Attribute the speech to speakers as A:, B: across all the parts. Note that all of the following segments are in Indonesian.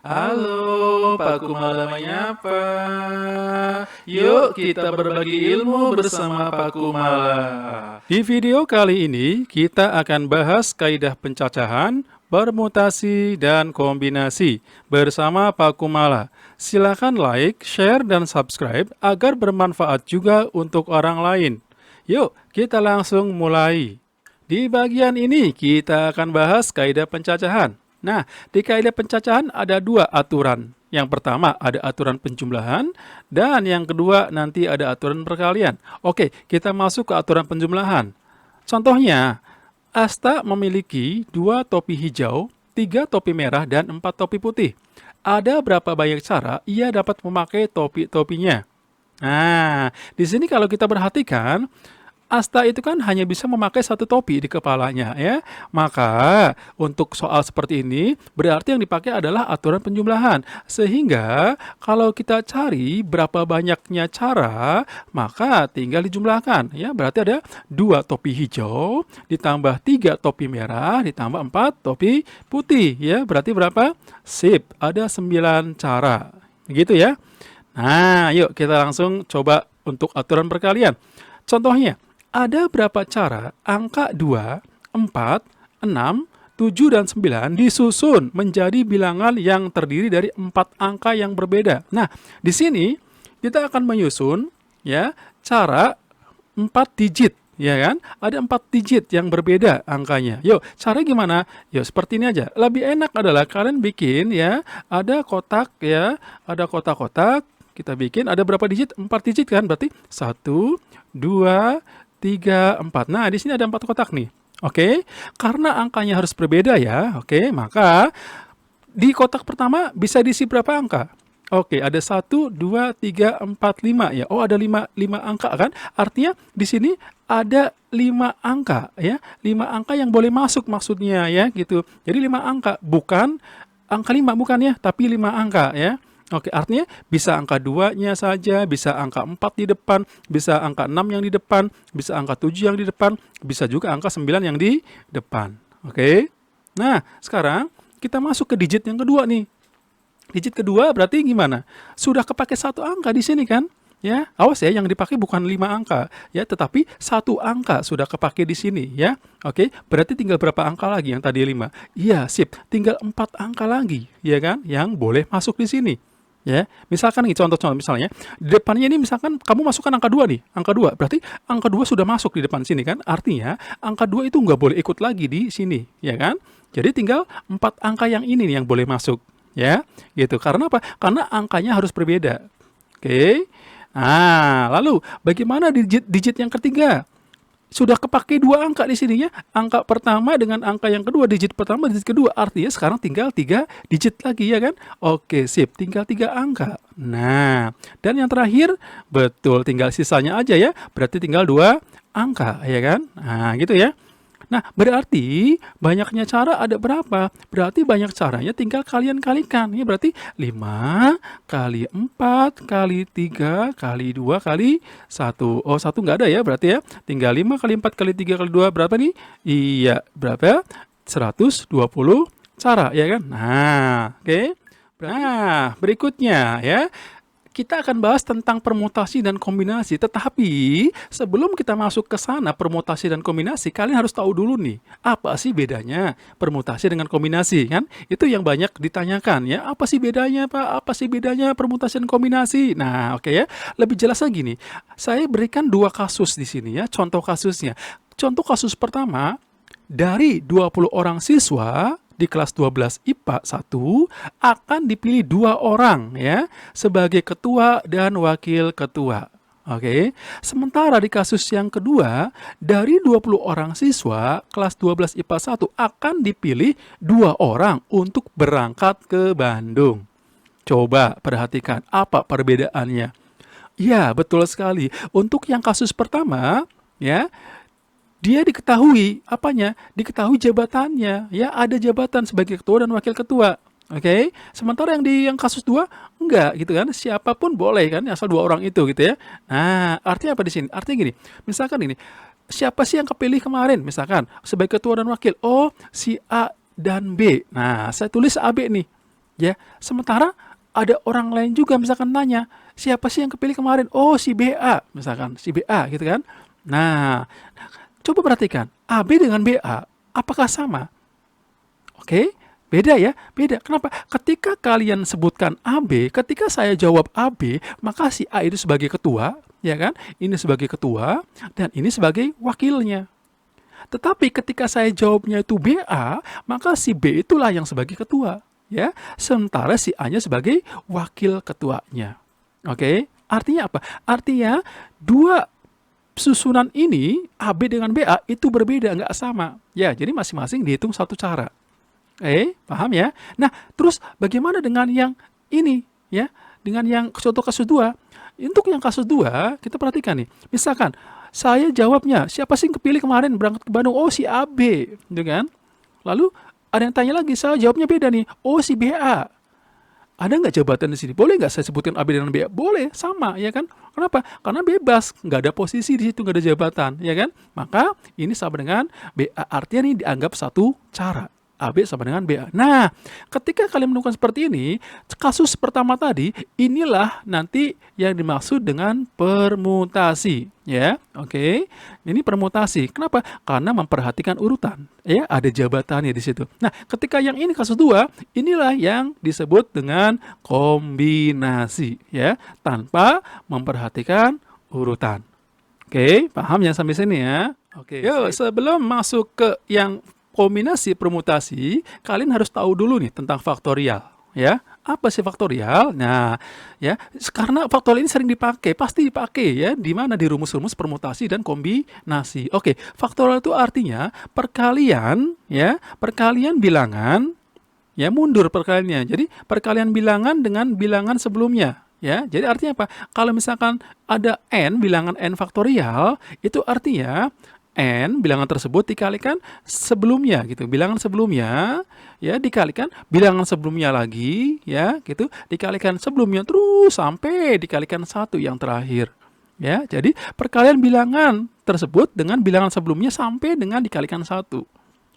A: Halo, Pak Kumala menyapa. Yuk kita berbagi ilmu bersama Pak Kumala.
B: Di video kali ini, kita akan bahas kaidah pencacahan, permutasi, dan kombinasi bersama Pak Kumala. Silakan like, share, dan subscribe agar bermanfaat juga untuk orang lain. Yuk, kita langsung mulai. Di bagian ini, kita akan bahas kaidah pencacahan. Nah, di kaidah pencacahan ada dua aturan. Yang pertama ada aturan penjumlahan, dan yang kedua nanti ada aturan perkalian. Oke, kita masuk ke aturan penjumlahan. Contohnya, Asta memiliki 2 topi hijau, 3 topi merah, dan 4 topi putih. Ada berapa banyak cara ia dapat memakai topi-topinya? Nah, di sini kalau kita perhatikan, Asta itu kan hanya bisa memakai satu topi di kepalanya ya. Maka untuk soal seperti ini berarti yang dipakai adalah aturan penjumlahan. Sehingga kalau kita cari berapa banyaknya cara, maka tinggal dijumlahkan ya. Berarti ada 2 topi hijau ditambah 3 topi merah ditambah 4 topi putih ya. Berarti berapa? Sip, ada 9 cara. Begitu ya. Nah, yuk kita langsung coba untuk aturan perkalian. Contohnya, ada berapa cara angka 2, 4, 6, 7, dan 9 disusun menjadi bilangan yang terdiri dari 4 angka yang berbeda. Nah, di sini kita akan menyusun ya cara 4 digit, ya kan? Ada 4 digit yang berbeda angkanya. Yuk, cara gimana? Yuk, seperti ini aja. Lebih enak adalah kalian bikin ya, ada kotak ya, ada kotak-kotak. Kita bikin ada berapa digit? 4 digit kan? Berarti 1, 2, 3, 4. Nah, di sini ada 4 kotak nih. Oke, karena angkanya harus berbeda ya. Oke, maka di kotak pertama bisa diisi berapa angka? Oke, ada 1, 2, 3, 4, 5 ya. Oh, ada 5 angka kan? Artinya di sini ada 5 angka ya. 5 angka yang boleh masuk maksudnya ya gitu. Jadi 5 angka, bukan angka 5 bukan ya, tapi 5 angka ya. Oke, artinya bisa angka 2-nya saja, bisa angka 4 di depan, bisa angka 6 yang di depan, bisa angka 7 yang di depan, bisa juga angka 9 yang di depan. Oke. Nah, sekarang kita masuk ke digit yang kedua nih. Digit kedua berarti gimana? Sudah kepake satu angka di sini kan? Ya, awas ya, yang dipakai bukan 5 angka ya, tetapi satu angka sudah kepake di sini ya. Oke, berarti tinggal berapa angka lagi yang tadi 5? Iya, sip. Tinggal 4 angka lagi, ya kan? Yang boleh masuk di sini. Ya, misalkan nih contoh-contoh misalnya di depannya ini misalkan kamu masukkan angka 2 nih, angka 2 berarti angka 2 sudah masuk di depan sini kan, artinya angka 2 itu nggak boleh ikut lagi di sini, ya kan? Jadi tinggal 4 angka yang ini nih yang boleh masuk, ya, gitu. Karena apa? Karena angkanya harus berbeda. Oke. Nah, lalu bagaimana digit yang ketiga? Sudah kepake 2 angka di sini ya. Angka pertama dengan angka yang kedua, digit pertama, digit kedua. Artinya sekarang tinggal 3 digit lagi ya kan? Oke, sip. Tinggal 3 angka. Nah, dan yang terakhir, betul, tinggal sisanya aja ya. Berarti tinggal 2 angka ya kan? Nah, gitu ya. Nah, berarti banyaknya cara ada berapa? Berarti banyak caranya tinggal kalian kalikan. Ini berarti 5 kali 4 kali 3 kali 2 kali 1. Oh, 1 nggak ada ya berarti ya. Tinggal 5 kali 4 kali 3 kali 2 berapa nih? Iya, berapa? 120 cara ya kan? Nah, oke. Nah, berikutnya ya, kita akan bahas tentang permutasi dan kombinasi. Tetapi sebelum kita masuk ke sana permutasi dan kombinasi, kalian harus tahu dulu nih, apa sih bedanya permutasi dengan kombinasi kan? Itu yang banyak ditanyakan ya. Apa sih bedanya, Pak? Apa sih bedanya permutasi dan kombinasi? Nah, oke ya. Lebih jelas lagi nih. Saya berikan 2 kasus di sini ya, contoh kasusnya. Contoh kasus pertama, dari 20 orang siswa di kelas 12 IPA 1 akan dipilih 2 orang ya sebagai ketua dan wakil ketua. Oke. Sementara di kasus yang kedua, dari 20 orang siswa kelas 12 IPA 1 akan dipilih 2 orang untuk berangkat ke Bandung. Coba perhatikan apa perbedaannya. Ya, betul sekali. Untuk yang kasus pertama, ya, dia diketahui apanya? Diketahui jabatannya, ya ada jabatan sebagai ketua dan wakil ketua. Oke, sementara yang kasus 2 enggak gitu kan? Siapapun boleh kan asal 2 orang itu gitu ya. Nah, artinya apa di sini? Artinya gini, misalkan ini, siapa sih yang kepilih kemarin misalkan sebagai ketua dan wakil? Oh, si A dan B. Nah, saya tulis AB nih. Ya, sementara ada orang lain juga misalkan tanya, siapa sih yang kepilih kemarin? Oh, si BA, misalkan, si BA gitu kan. Nah, coba perhatikan, AB dengan BA, apakah sama? Oke, beda ya, beda. Kenapa? Ketika kalian sebutkan AB, ketika saya jawab AB, maka si A itu sebagai ketua, ya kan? Ini sebagai ketua, dan ini sebagai wakilnya. Tetapi ketika saya jawabnya itu BA, maka si B itulah yang sebagai ketua, ya. Sementara si A-nya sebagai wakil ketuanya. Oke, artinya apa? Artinya dua susunan ini AB dengan BA itu berbeda, nggak sama. Ya, jadi masing-masing dihitung satu cara. Paham ya? Nah, terus bagaimana dengan yang ini, ya? Dengan yang contoh kasus 2. Untuk yang kasus 2, kita perhatikan nih. Misalkan saya jawabnya, siapa sih yang kepilih kemarin berangkat ke Bandung? Oh, si AB, gitu kan? Lalu ada yang tanya lagi, saya jawabnya beda nih. Oh, si BA. Ada nggak jabatan di sini? Boleh nggak saya sebutkan AB dengan BA? Boleh, sama, ya kan? Kenapa? Karena bebas, nggak ada posisi di situ, nggak ada jabatan, ya kan? Maka ini sama dengan BA, artinya ini dianggap satu cara. AB sama dengan BA. Nah, ketika kalian menemukan seperti ini, kasus pertama tadi, inilah nanti yang dimaksud dengan permutasi. Ya, oke. Ini permutasi. Kenapa? Karena memperhatikan urutan. Ya, ada jabatannya di situ. Nah, ketika yang ini kasus 2, inilah yang disebut dengan kombinasi. Ya, tanpa memperhatikan urutan. Oke, paham ya sampai sini ya? Oke. Yuk, sebelum masuk ke yang kombinasi permutasi, kalian harus tahu dulu nih tentang faktorial, ya. Apa sih faktorial? Nah, ya, karena faktorial ini sering dipakai, pasti dipakai ya, di mana di rumus-rumus permutasi dan kombinasi. Oke, faktorial itu artinya perkalian, ya, perkalian bilangan, ya, mundur perkaliannya. Jadi perkalian bilangan dengan bilangan sebelumnya. Ya, jadi artinya apa? Kalau misalkan ada n, bilangan n faktorial, itu artinya n bilangan tersebut dikalikan sebelumnya gitu. Bilangan sebelumnya ya dikalikan bilangan sebelumnya lagi ya gitu, dikalikan sebelumnya terus sampai dikalikan 1 yang terakhir. Ya, jadi perkalian bilangan tersebut dengan bilangan sebelumnya sampai dengan dikalikan 1.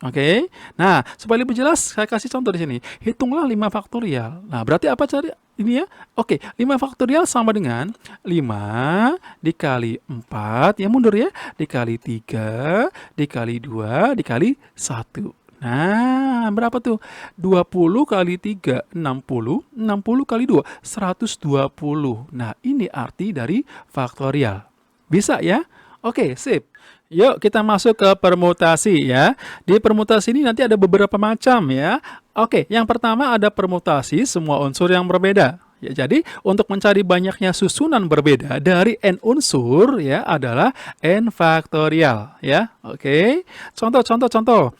B: Oke. Nah, supaya lebih jelas saya kasih contoh di sini. Hitunglah 5 faktorial. Nah, berarti apa cari ini ya? Oke, 5 faktorial sama dengan 5 dikali 4, ya mundur ya, dikali 3, dikali 2, dikali 1. Nah, berapa tuh? 20 kali 3, 60. 60 kali 2, 120. Nah, ini arti dari faktorial. Bisa ya? Oke, sip. Yuk kita masuk ke permutasi ya. Di permutasi ini nanti ada beberapa macam ya. Oke, yang pertama ada permutasi semua unsur yang berbeda. Ya, jadi untuk mencari banyaknya susunan berbeda dari n unsur ya adalah n faktorial ya. Oke. Contoh.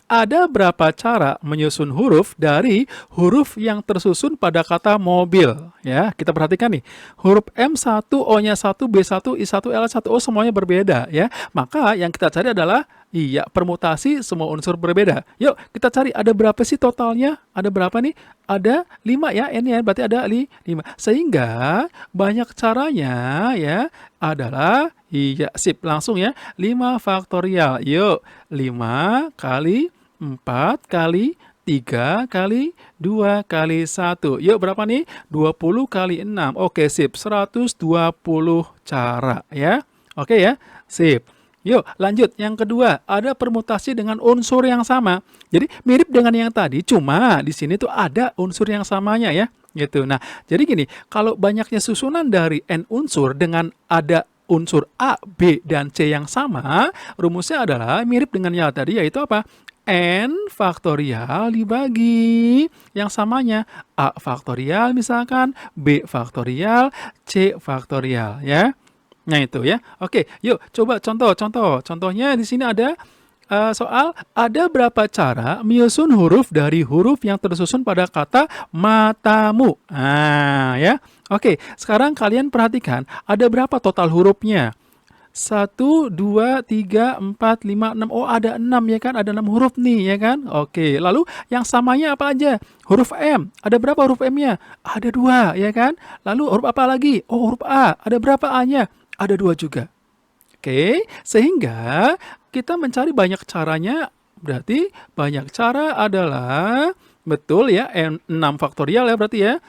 B: Ada berapa cara menyusun huruf dari huruf yang tersusun pada kata mobil? Ya, kita perhatikan nih. Huruf M1, O-nya 1, B1, I1, L1, O semuanya berbeda ya. Maka yang kita cari adalah permutasi semua unsur berbeda. Yuk, kita cari ada berapa sih totalnya? Ada berapa nih? Ada 5 ya, N ya, berarti ada 5. Sehingga banyak caranya ya adalah sip, langsung ya. 5 faktorial. Yuk, 5 kali 4 kali 3 kali 2 kali 1. Yuk berapa nih? 20 kali 6. Oke sip, 120 cara ya. Oke ya, sip. Yuk lanjut, yang kedua ada permutasi dengan unsur yang sama. Jadi mirip dengan yang tadi, cuma di sini tuh ada unsur yang samanya ya. Gitu. Nah, jadi gini, kalau banyaknya susunan dari n unsur dengan ada unsur A, B, dan C yang sama, rumusnya adalah mirip dengan yang tadi, yaitu apa? N faktorial dibagi yang samanya A faktorial misalkan, B faktorial, C faktorial ya. Nah itu ya. Oke, yuk coba contoh. Contohnya di sini ada soal ada berapa cara menyusun huruf dari huruf yang tersusun pada kata matamu. Nah ya. Oke, sekarang kalian perhatikan ada berapa total hurufnya. 1, 2, 3, 4, 5, 6. Oh ada 6 ya kan, ada 6 huruf nih ya kan. Oke, lalu yang samanya apa aja? Huruf M, ada berapa huruf M-nya? Ada 2 ya kan. Lalu huruf apa lagi? Oh huruf A, ada berapa A-nya? Ada 2 juga. Oke, sehingga kita mencari banyak caranya, berarti banyak cara adalah Betul ya, 6 faktorial ya berarti ya.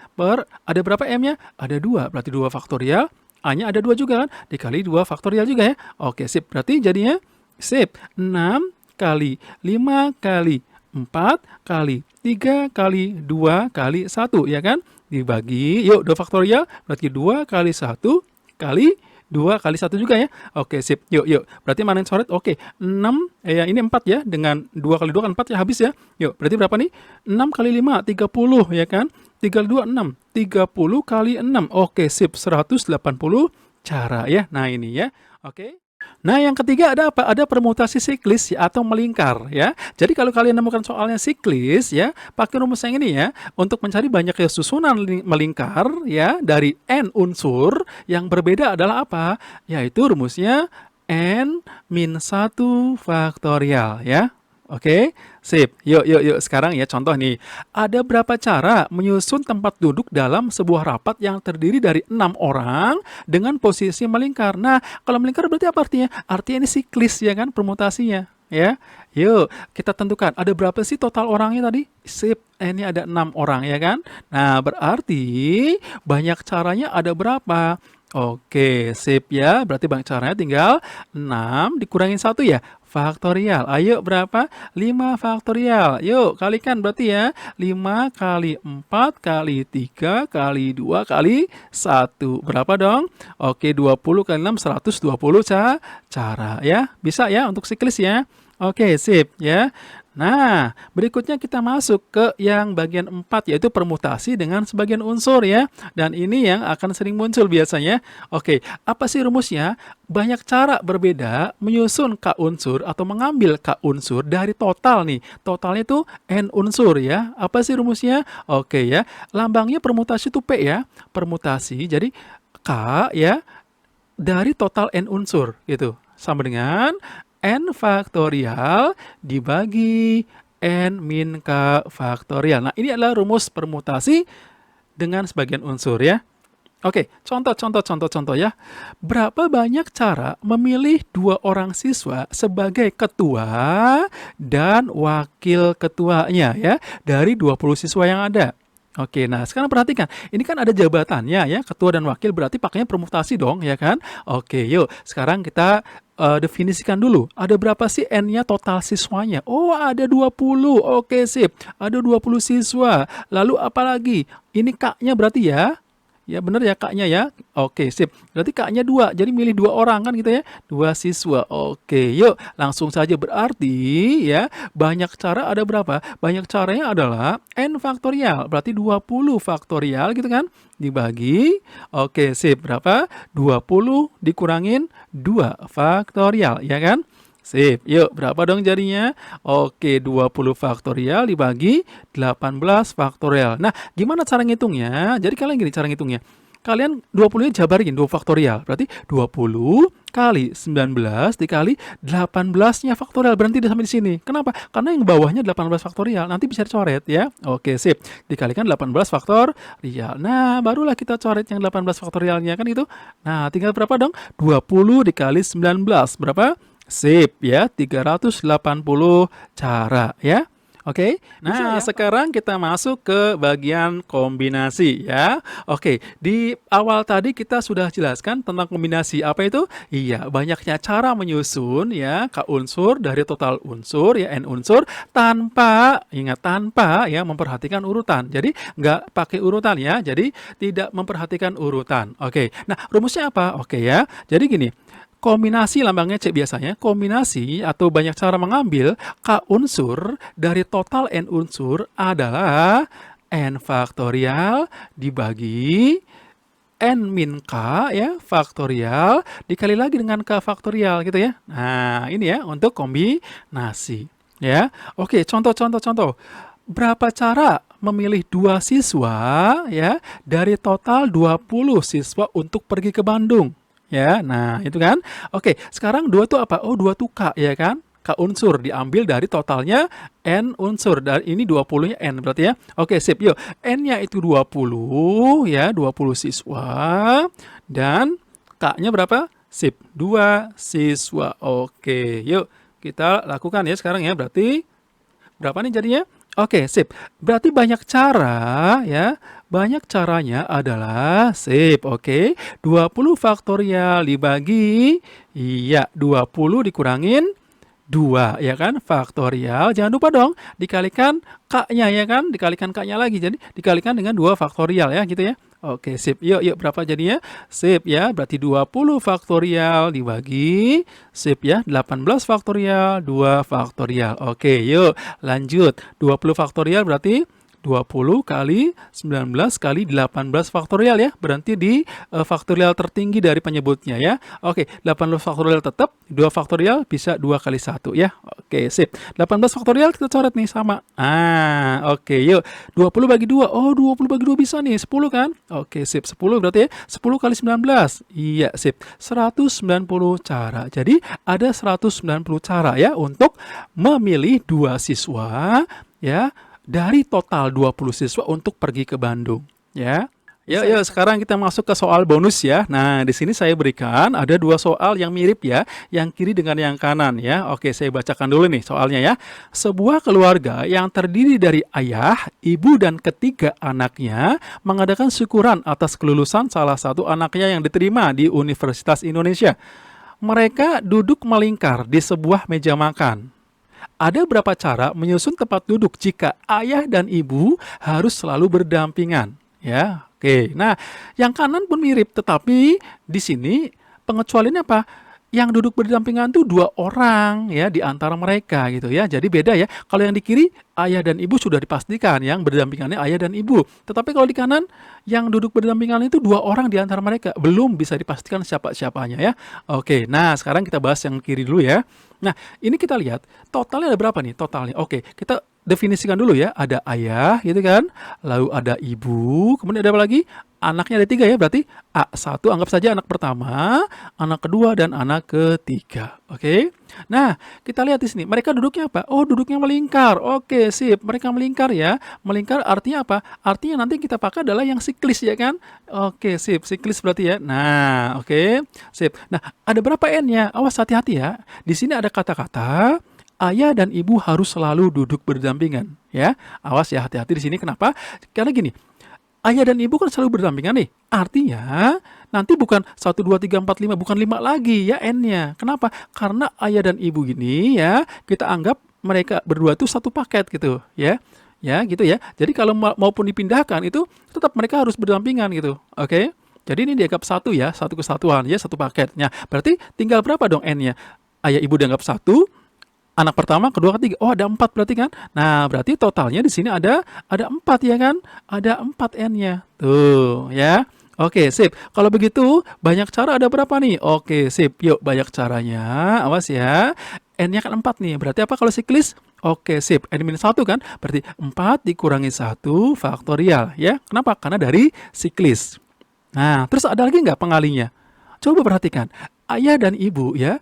B: Ada berapa M-nya? Ada 2, berarti 2 faktorial. A-nya ada 2 juga kan? Dikali 2 faktorial juga ya. Oke, sip. Berarti jadinya, sip, 6 kali 5 kali 4 kali 3 kali 2 kali 1, ya kan? Dibagi, yuk 2 faktorial, berarti 2 kali 1 kali 2 kali 1 juga ya. Oke, sip. Yuk. Berarti mana yang coret? Oke, 6, ini 4 ya. Dengan 2 kali 2 kan 4 ya, habis ya. Yuk, berarti berapa nih? 6 kali 5, 30 ya kan? 3 kali 2, 6. 30 kali 6. Oke, sip. 180 cara ya. Nah, ini ya. Oke. Nah, yang ketiga ada apa? Ada permutasi siklis ya, atau melingkar ya. Jadi kalau kalian nemukan soalnya siklis ya, pakai rumus yang ini ya. Untuk mencari banyaknya susunan melingkar ya dari n unsur, yang berbeda adalah apa? Yaitu rumusnya n min 1 faktorial ya. Oke, sip. Yuk. Sekarang ya contoh nih. Ada berapa cara menyusun tempat duduk dalam sebuah rapat yang terdiri dari 6 orang dengan posisi melingkar. Nah, kalau melingkar berarti apa artinya? Artinya ini siklis ya kan, permutasinya. Ya, yuk kita tentukan ada berapa sih total orangnya tadi? Sip, ini ada 6 orang ya kan. Nah, berarti banyak caranya ada berapa? Oke, sip ya. Berarti banyak caranya tinggal 6 dikurangin 1 ya. Faktorial. Ayo berapa? 5 faktorial. Yuk kalikan berarti ya. 5 kali 4 kali 3 kali 2 kali 1. Berapa dong? Oke, 20 kali 6, 120 cara ya. Bisa ya untuk siklis ya. Oke, sip ya. Nah, berikutnya kita masuk ke yang bagian 4, yaitu permutasi dengan sebagian unsur ya. Dan ini yang akan sering muncul biasanya. Oke, apa sih rumusnya? Banyak cara berbeda menyusun K unsur atau mengambil K unsur dari total nih. Totalnya itu N unsur ya. Apa sih rumusnya? Oke ya, lambangnya permutasi itu P ya. Permutasi, jadi K ya dari total N unsur gitu. Sama dengan N faktorial dibagi N min K faktorial. Nah, ini adalah rumus permutasi dengan sebagian unsur ya. Oke, contoh ya. Berapa banyak cara memilih 2 orang siswa sebagai ketua dan wakil ketuanya ya dari 20 siswa yang ada? Oke, nah sekarang perhatikan, ini kan ada jabatannya ya, ketua dan wakil berarti pakainya permutasi dong ya kan? Oke, yuk sekarang kita definisikan dulu, ada berapa sih N-nya total siswanya? Oh, ada 20, oke sip, ada 20 siswa, lalu apa lagi? Ini K-nya berarti ya? Ya bener ya K-nya ya? Oke sip, berarti K-nya 2, jadi milih 2 orang kan gitu ya? 2 siswa, oke yuk langsung saja berarti ya, banyak cara ada berapa? Banyak caranya adalah N faktorial, berarti 20 faktorial gitu kan? Dibagi, oke sip, berapa? 20 dikurangin 2 faktorial, ya kan? Sip, yuk berapa dong jadinya? Oke, 20 faktorial dibagi 18 faktorial. Nah, gimana cara ngitungnya? Jadi kalian gini cara ngitungnya. Kalian 20-nya jabarin 2 faktorial. Berarti 20 kali 19 dikali 18-nya faktorial. Berhenti sampai di sini. Kenapa? Karena yang bawahnya 18 faktorial. Nanti bisa dicoret ya. Oke, sip. Dikalikan 18 faktorial. Nah, barulah kita coret yang 18 faktorialnya kan itu. Nah, tinggal berapa dong? 20 dikali 19. Berapa? Sip ya, 380 cara ya. Oke, nah
C: ya?
B: sekarang kita masuk ke bagian kombinasi ya. Oke, di awal tadi kita sudah jelaskan tentang kombinasi. Apa itu? Iya, banyaknya cara menyusun ya K unsur dari total unsur ya N unsur tanpa, ingat tanpa ya memperhatikan urutan. Jadi nggak pakai urutan ya, jadi tidak memperhatikan urutan. Oke, nah rumusnya apa? Oke ya, jadi gini. Kombinasi lambangnya C biasanya, kombinasi atau banyak cara mengambil K unsur dari total N unsur adalah N faktorial dibagi N min K ya faktorial dikali lagi dengan K faktorial gitu ya. Nah ini ya untuk kombinasi ya. Oke, contoh. Berapa cara memilih 2 siswa ya dari total 20 siswa untuk pergi ke Bandung? Ya, nah itu kan. Oke, sekarang 2 itu apa? Oh, 2 itu K ya kan? K unsur diambil dari totalnya N unsur. Dan ini 20-nya N berarti ya. Oke, sip. Yuk, N-nya itu 20 ya, 20 siswa. Dan K-nya berapa? Sip, 2 siswa. Oke, yuk kita lakukan ya sekarang ya. Berarti berapa nih jadinya? Oke, sip. Berarti banyak cara ya. Banyak caranya adalah sip, oke. 20 faktorial dibagi, iya 20 dikurangin 2 ya kan, faktorial. Jangan lupa dong dikalikan k-nya ya kan, dikalikan k-nya lagi. Jadi dikalikan dengan 2 faktorial ya gitu ya. Oke, sip. Yuk berapa jadinya? Sip ya, berarti 20 faktorial dibagi sip ya, 18 faktorial, 2 faktorial. Oke, yuk lanjut. 20 faktorial berarti 20 kali 19 kali 18 faktorial ya. Berarti di faktorial tertinggi dari penyebutnya ya. Oke, 18 faktorial tetap, 2 faktorial bisa 2 kali 1 ya. Oke, sip. 18 faktorial kita coret nih sama. Oke, yuk. 20 bagi 2. Oh, 20 bagi 2 bisa nih, 10 kan? Oke, sip. 10 berarti ya 10 kali 19. Iya, sip. 190 cara. Jadi ada 190 cara ya untuk memilih 2 siswa ya dari total 20 siswa untuk pergi ke Bandung, ya. Yuk, sekarang kita masuk ke soal bonus ya. Nah, di sini saya berikan ada 2 soal yang mirip ya, yang kiri dengan yang kanan ya. Oke, saya bacakan dulu nih soalnya ya. Sebuah keluarga yang terdiri dari ayah, ibu, dan ketiga anaknya mengadakan syukuran atas kelulusan salah satu anaknya yang diterima di Universitas Indonesia. Mereka duduk melingkar di sebuah meja makan. Ada berapa cara menyusun tempat duduk jika ayah dan ibu harus selalu berdampingan? Ya, oke. Nah, yang kanan pun mirip, tetapi di sini pengecualiannya apa? Yang duduk berdampingan tuh 2 orang ya di antara mereka gitu ya. Jadi beda ya. Kalau yang di kiri ayah dan ibu sudah dipastikan yang berdampingannya ayah dan ibu. Tetapi kalau di kanan yang duduk berdampingan itu 2 orang di antara mereka. Belum bisa dipastikan siapa-siapanya ya. Oke, nah sekarang kita bahas yang kiri dulu ya. Nah, ini kita lihat totalnya ada berapa nih totalnya. Oke, kita definisikan dulu ya. Ada ayah gitu kan. Lalu ada ibu. Kemudian ada apa lagi? Anaknya ada 3 ya, berarti A1 anggap saja anak pertama, anak kedua, dan anak ketiga. Oke. Nah, kita lihat di sini. Mereka duduknya apa? Oh, duduknya melingkar. Oke, sip. Mereka melingkar ya. Melingkar artinya apa? Artinya nanti kita pakai adalah yang siklis ya kan? Oke, sip. Siklis berarti ya. Nah, oke. Sip. Nah, ada berapa N-nya? Awas hati-hati ya. Di sini ada kata-kata ayah dan ibu harus selalu duduk berdampingan ya. Awas ya, hati-hati di sini. Kenapa? Karena gini, ayah dan ibu kan selalu berdampingan nih. Artinya nanti bukan 1, 2, 3, 4, 5, bukan 5 lagi ya N-nya. Kenapa? Karena ayah dan ibu gini ya, kita anggap mereka berdua itu satu paket gitu ya. Ya gitu ya. Jadi kalau maupun dipindahkan itu tetap mereka harus berdampingan gitu. Oke. Jadi ini dianggap satu ya, satu kesatuan ya, satu paketnya. Berarti tinggal berapa dong N-nya? Ayah ibu dianggap satu, anak pertama, kedua, ketiga. Oh, ada 4 berarti kan? Nah, berarti totalnya di sini ada 4 ya kan? Ada 4 N-nya. Tuh, ya. Oke, sip. Kalau begitu, banyak cara ada berapa nih? Oke, sip. Yuk, banyak caranya. Awas ya. N-nya kan 4 nih. Berarti apa kalau siklis? Oke, sip. N-1 kan? Berarti 4 dikurangi 1 faktorial, ya. Kenapa? Karena dari siklis. Nah, terus ada lagi nggak pengalinya? Coba perhatikan. Ayah dan ibu ya,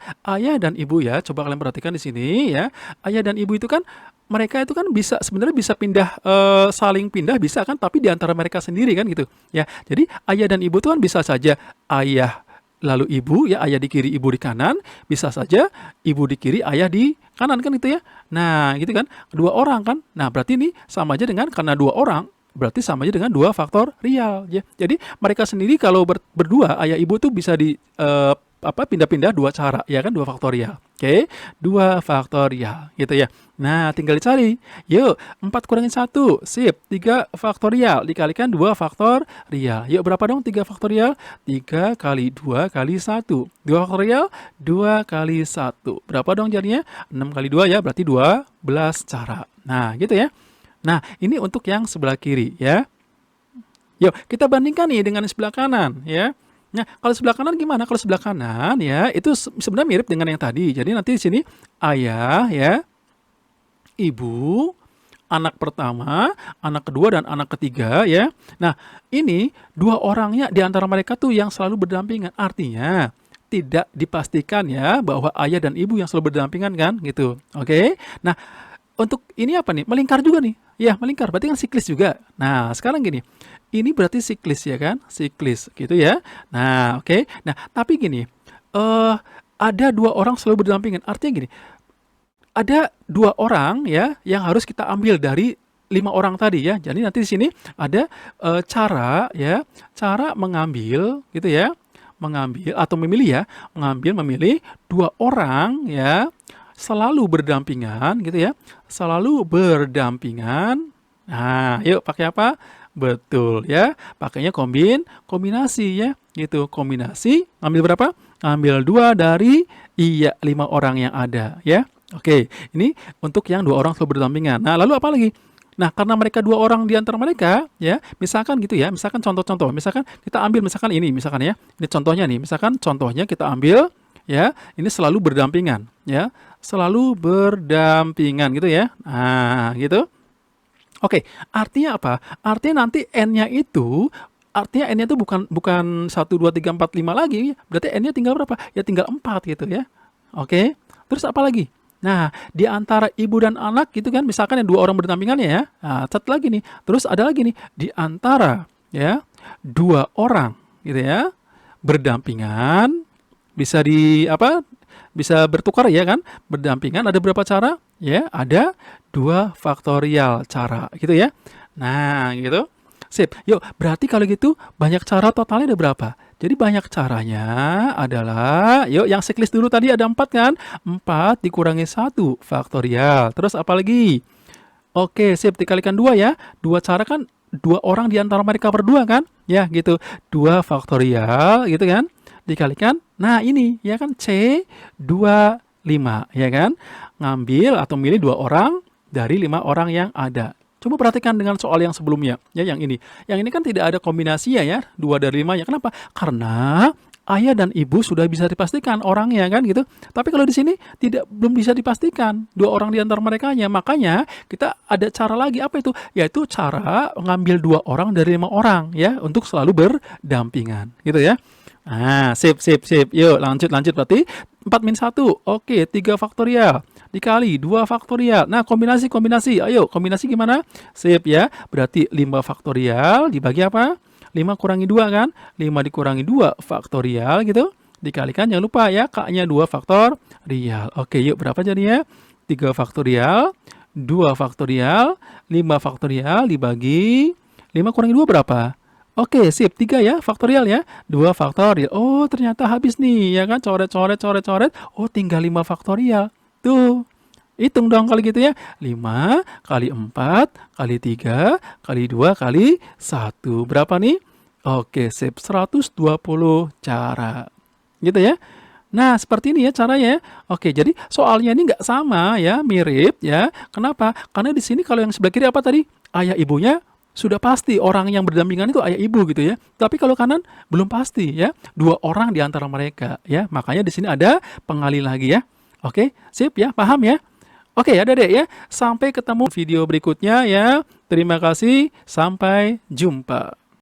B: coba kalian perhatikan di sini ya. Ayah dan ibu itu kan mereka itu kan bisa sebenarnya bisa pindah saling pindah bisa kan, tapi di antara mereka sendiri kan gitu. Ya. Jadi ayah dan ibu itu kan bisa saja ayah lalu ibu ya, ayah di kiri, ibu di kanan, bisa saja ibu di kiri, ayah di kanan kan gitu ya. Nah, gitu kan. 2 orang kan. Nah, berarti ini sama aja dengan karena 2 orang berarti sama aja dengan 2 faktor real ya. Jadi mereka sendiri kalau berdua ayah ibu tuh bisa di pindah-pindah 2 cara ya kan, 2 faktorial. Oke, 2 faktorial gitu ya. Nah, tinggal dicari. Yuk, 4 kurangin 1. Sip, 3 faktorial dikalikan 2 faktorial. Yuk, berapa dong 3 faktorial? 3 kali 2 kali 1. 2 faktorial, 2 kali 1. Berapa dong jadinya? 6 kali 2 ya, berarti 12 cara. Nah, gitu ya. Nah, ini untuk yang sebelah kiri ya. Yuk, kita bandingkan nih dengan sebelah kanan ya. Nah, kalau sebelah kanan gimana? Kalau sebelah kanan ya, itu sebenarnya mirip dengan yang tadi. Jadi nanti di sini ayah ya, ibu, anak pertama, anak kedua, dan anak ketiga ya. Nah, ini 2 orangnya di antara mereka tuh yang selalu berdampingan. Artinya tidak dipastikan ya bahwa ayah dan ibu yang selalu berdampingan kan gitu. Oke. Nah, untuk ini apa nih? Melingkar juga nih. Ya, melingkar. Berarti kan siklis juga. Nah, sekarang gini. Ini berarti siklis ya kan? Siklis gitu ya. Nah, oke. Nah, tapi gini. Ada 2 orang selalu berdampingan. Artinya gini. Ada 2 orang ya yang harus kita ambil dari 5 orang tadi ya. Jadi nanti di sini ada cara ya, cara mengambil gitu ya. Mengambil atau memilih ya, memilih 2 orang ya, selalu berdampingan gitu ya. Selalu berdampingan. Nah, yuk pakai apa? Betul ya, pakainya kombinasi ya, gitu. Kombinasi, ambil berapa? Ambil 2 dari 5 orang yang ada ya. Oke, ini untuk yang 2 orang selalu berdampingan. Nah, lalu apa lagi? Nah, karena mereka 2 orang di antara mereka, ya, misalkan gitu ya, misalkan contoh-contoh, misalkan kita ambil misalkan ini, misalkan ya, ini contohnya nih, misalkan contohnya kita ambil, ya, ini selalu berdampingan, ya, selalu berdampingan gitu ya. Nah, gitu. Oke, artinya apa? Artinya nanti n-nya itu artinya n-nya itu bukan bukan 1 2 3 4 5 lagi, berarti n-nya tinggal berapa? Ya tinggal 4 gitu ya. Oke. Terus apa lagi? Nah, di antara ibu dan anak gitu kan, misalkan yang 2 orang berdampingannya ya. Nah, satu lagi nih. Terus ada lagi nih, di antara ya 2 orang gitu ya, berdampingan bisa di apa? Bisa bertukar ya kan? Berdampingan ada berapa cara? Ya, ada 2 faktorial cara gitu ya. Nah, gitu. Sip. Yuk, berarti kalau gitu banyak cara totalnya ada berapa? Jadi banyak caranya adalah, yuk yang checklist dulu tadi ada 4 kan? 4 dikurangi 1 faktorial. Terus apa lagi? Oke, sip, dikalikan 2 ya. 2 cara kan 2 orang di antara mereka berdua kan? Ya, gitu. 2 faktorial gitu kan? Dikalikan, nah ini ya kan C25 ya kan? Ngambil atau milih 2 orang dari 5 orang yang ada. Coba perhatikan dengan soal yang sebelumnya, ya yang ini. Yang ini kan tidak ada kombinasi ya, 2 dari 5 ya. Kenapa? Karena ayah dan ibu sudah bisa dipastikan orangnya kan gitu. Tapi kalau di sini belum bisa dipastikan 2 orang di antara merekanya. Makanya kita ada cara lagi, apa itu? Yaitu cara ngambil 2 orang dari 5 orang ya untuk selalu berdampingan gitu ya. Ah, sip, sip, sip. Yuk, lanjut, berarti 4 min 1. Oke, 3 faktorial. Dikali 2 faktorial. Nah, kombinasi. Ayo, kombinasi gimana? Sip ya. Berarti 5 faktorial dibagi apa? 5 kurangi 2 kan? 5 dikurangi 2 faktorial gitu. Dikalikan, jangan lupa ya, K-nya 2 faktorial. Oke, yuk berapa jadinya? 3 faktorial, 2 faktorial, 5 faktorial dibagi 5 kurangi 2 berapa? Oke, sip. 3 ya, faktorial ya. 2 faktorial. Oh, ternyata habis nih, ya kan? Coret. Oh, tinggal 5 faktorial. Tuh. Hitung dong kalau gitu ya. 5 kali 4 kali 3 kali 2 kali 1. Berapa nih? Oke, sip. 120 cara. Gitu ya. Nah, seperti ini ya caranya. Oke, jadi soalnya ini nggak sama ya, mirip ya. Kenapa? Karena di sini kalau yang sebelah kiri apa tadi? Ayah ibunya sudah pasti orang yang berdampingan itu ayah ibu gitu ya. Tapi kalau kanan belum pasti ya. 2 orang di antara mereka ya. Makanya di sini ada pengali lagi ya. Oke, sip ya, paham ya? Oke, Adik-adik ya. Sampai ketemu video berikutnya ya. Terima kasih, sampai jumpa.